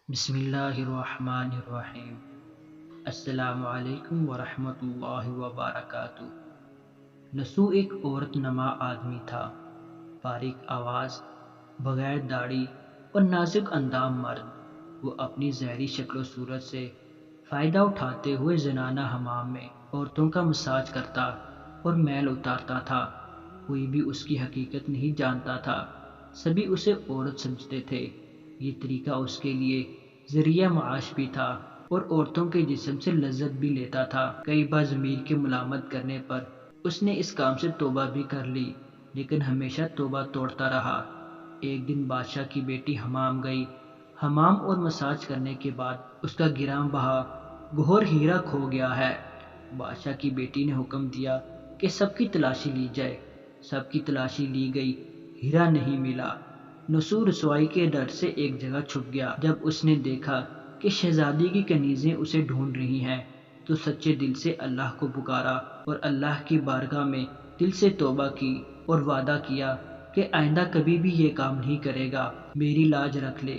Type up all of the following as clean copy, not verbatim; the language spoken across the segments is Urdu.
بسم اللہ الرحمن الرحیم۔ السلام علیکم ورحمۃ اللہ وبرکاتہ۔ نسو ایک عورت نما آدمی تھا، باریک آواز، بغیر داڑھی اور نازک اندام مرد۔ وہ اپنی زہری شکل و صورت سے فائدہ اٹھاتے ہوئے زنانہ حمام میں عورتوں کا مساج کرتا اور میل اتارتا تھا۔ کوئی بھی اس کی حقیقت نہیں جانتا تھا، سبھی اسے عورت سمجھتے تھے۔ یہ طریقہ اس کے لیے ذریعہ معاش بھی تھا اور عورتوں کے جسم سے لذت بھی لیتا تھا۔ کئی بار ضمیر کی ملامت کرنے پر اس نے اس کام سے توبہ بھی کر لی، لیکن ہمیشہ توبہ توڑتا رہا۔ ایک دن بادشاہ کی بیٹی حمام گئی۔ حمام اور مساج کرنے کے بعد اس کا گراں بہا گوہر ہیرا کھو گیا ہے۔ بادشاہ کی بیٹی نے حکم دیا کہ سب کی تلاشی لی جائے۔ سب کی تلاشی لی گئی، ہیرا نہیں ملا۔ نسو رسوائی کے ڈر سے ایک جگہ چھپ گیا۔ جب اس نے دیکھا کہ شہزادی کی کنیزیں اسے ڈھونڈ رہی ہیں تو سچے دل سے اللہ کو پکارا اور اللہ کی بارگاہ میں دل سے توبہ کی اور وعدہ کیا کہ آئندہ کبھی بھی یہ کام نہیں کرے گا، میری لاج رکھ لے۔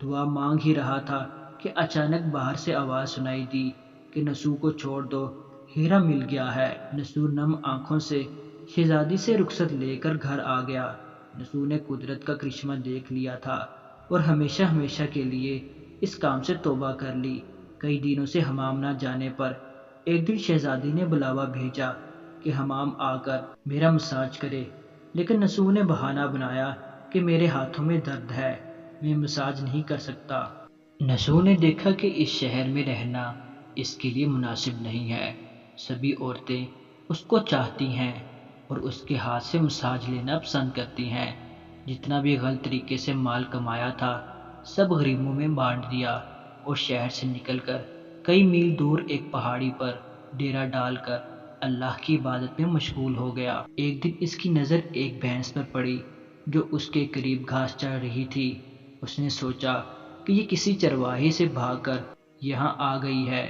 دعا مانگ ہی رہا تھا کہ اچانک باہر سے آواز سنائی دی کہ نسو کو چھوڑ دو، ہیرا مل گیا ہے۔ نسو نم آنکھوں سے شہزادی سے رخصت لے کر گھر آ گیا۔ نسو نے قدرت کا کرشمہ دیکھ لیا تھا اور ہمیشہ ہمیشہ کے لیے اس کام سے توبہ کر لی۔ کئی دنوں سے حمام نہ جانے پر ایک دن شہزادی نے بلاوا بھیجا کہ حمام آ کر میرا مساج کرے، لیکن نسو نے بہانہ بنایا کہ میرے ہاتھوں میں درد ہے، میں مساج نہیں کر سکتا۔ نسو نے دیکھا کہ اس شہر میں رہنا اس کے لیے مناسب نہیں ہے۔ سبھی عورتیں اس کو چاہتی ہیں اور اس کے ہاتھ سے مساج لینا پسند کرتی ہیں۔ جتنا بھی غلط طریقے سے مال کمایا تھا سب غریبوں میں بانٹ دیا اور شہر سے نکل کر کئی میل دور ایک پہاڑی پر ڈیرا ڈال کر اللہ کی عبادت میں مشغول ہو گیا۔ ایک دن اس کی نظر ایک بھینس پر پڑی جو اس کے قریب گھاس چر رہی تھی۔ اس نے سوچا کہ یہ کسی چرواہے سے بھاگ کر یہاں آ گئی ہے،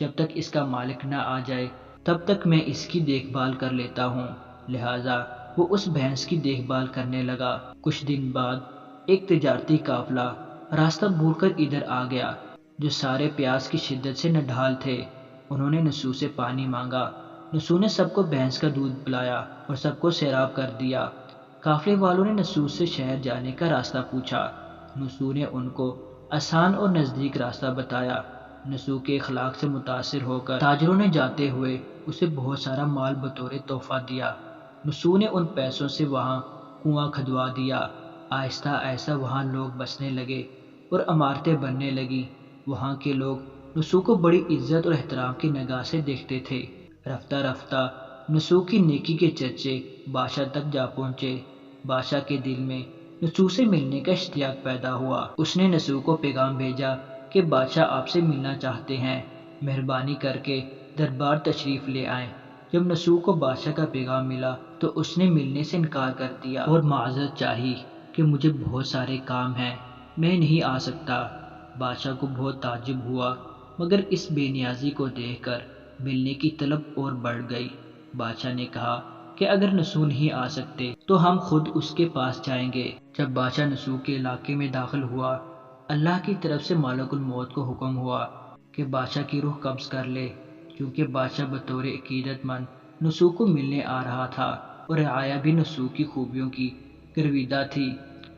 جب تک اس کا مالک نہ آ جائے تب تک میں اس کی دیکھ بھال کر لیتا ہوں۔ لہٰذا وہ اس بھینس کی دیکھ بھال کرنے لگا۔ کچھ دن بعد ایک تجارتی قافلہ راستہ بھول کر ادھر آ گیا، جو سارے پیاس کی شدت سے نڈھال تھے۔ انہوں نے نسو سے پانی مانگا۔ نسو نے سب کو بھینس کا دودھ پلایا اور سب کو سیراب کر دیا۔ قافلے والوں نے نسو سے شہر جانے کا راستہ پوچھا۔ نسو نے ان کو آسان اور نزدیک راستہ بتایا۔ نسو کے اخلاق سے متاثر ہو کر تاجروں نے جاتے ہوئے اسے بہت سارا مال بطور تحفہ دیا۔ نسو نے ان پیسوں سے وہاں کنواں کھدوا دیا۔ آہستہ آہستہ وہاں لوگ بسنے لگے اور عمارتیں بننے لگیں۔ وہاں کے لوگ نسو کو بڑی عزت اور احترام کی نگاہ سے دیکھتے تھے۔ رفتہ رفتہ نسو کی نیکی کے چرچے بادشاہ تک جا پہنچے۔ بادشاہ کے دل میں نسو سے ملنے کا اشتیاق پیدا ہوا۔ اس نے نسو کو پیغام بھیجا کہ بادشاہ آپ سے ملنا چاہتے ہیں، مہربانی کر کے دربار تشریف لے آئیں۔ جب نسو کو بادشاہ کا پیغام ملا تو اس نے ملنے سے انکار کر دیا اور معذرت چاہی کہ مجھے بہت سارے کام ہیں، میں نہیں آ سکتا۔ بادشاہ کو بہت تعجب ہوا، مگر اس بے نیازی کو دیکھ کر ملنے کی طلب اور بڑھ گئی۔ بادشاہ نے کہا کہ اگر نسو نہیں آ سکتے تو ہم خود اس کے پاس جائیں گے۔ جب بادشاہ نسو کے علاقے میں داخل ہوا، اللہ کی طرف سے ملک الموت کو حکم ہوا کہ بادشاہ کی روح قبض کر لے۔ کیونکہ بادشاہ بطور عقیدت مند نسو کو ملنے آ رہا تھا اور رعایا بھی نسو کی خوبیوں کی گرویدہ تھی،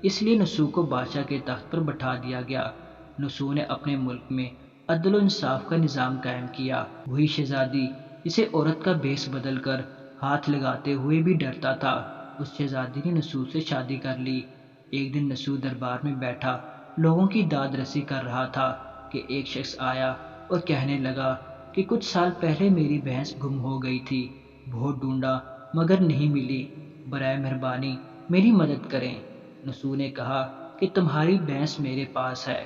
اس لیے نسو کو بادشاہ کے تخت پر بٹھا دیا گیا۔ نسو نے اپنے ملک میں عدل و انصاف کا نظام قائم کیا۔ وہی شہزادی جسے عورت کا بھیس بدل کر ہاتھ لگاتے ہوئے بھی ڈرتا تھا، اس شہزادی نے نسو سے شادی کر لی۔ ایک دن نسو دربار میں بیٹھا لوگوں کی داد رسی کر رہا تھا کہ ایک شخص آیا اور کہنے لگا کہ کچھ سال پہلے میری بھینس گم ہو گئی تھی، بہت ڈھونڈا مگر نہیں ملی، برائے مہربانی میری مدد کریں۔ نسو نے کہا کہ تمہاری بھینس میرے پاس ہے،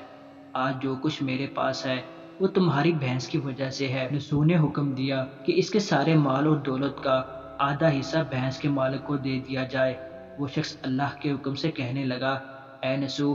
آج جو کچھ میرے پاس ہے وہ تمہاری بھینس کی وجہ سے ہے۔ نسو نے حکم دیا کہ اس کے سارے مال اور دولت کا آدھا حصہ بھینس کے مالک کو دے دیا جائے۔ وہ شخص اللہ کے حکم سے کہنے لگا، اے نسو،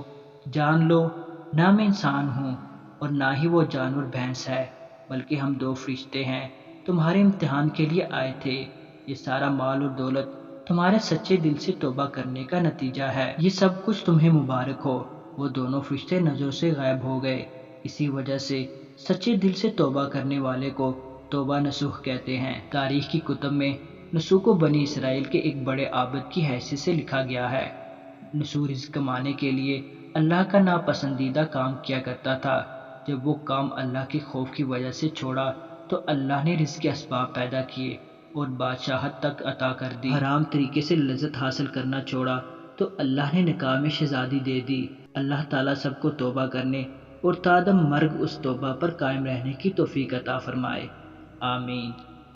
جان لو نہ میں انسان ہوں اور نہ ہی وہ جانور بھینس ہے، بلکہ ہم دو فرشتے ہیں، تمہارے امتحان کے لیے آئے تھے۔ یہ سارا مال اور دولت تمہارے سچے دل سے توبہ کرنے کا نتیجہ ہے، یہ سب کچھ تمہیں مبارک ہو۔ وہ دونوں فرشتے نظروں سے غائب ہو گئے۔ اسی وجہ سے سچے دل سے توبہ کرنے والے کو توبہ نصوح کہتے ہیں۔ تاریخ کی کتب میں نصوح کو بنی اسرائیل کے ایک بڑے عابد کی حیثیت سے لکھا گیا ہے۔ نصوح رزق کمانے کے لیے اللہ کا ناپسندیدہ کام کیا کرتا تھا۔ جب وہ کام اللہ کے خوف کی وجہ سے چھوڑا تو اللہ نے رزق کے اسباب پیدا کیے اور بادشاہت تک عطا کر دی۔ حرام طریقے سے لذت حاصل کرنا چھوڑا تو اللہ نے نکاح میں شہزادی دے دی۔ اللہ تعالیٰ سب کو توبہ کرنے اور تا دم مرگ اس توبہ پر قائم رہنے کی توفیق عطا فرمائے۔ آمین۔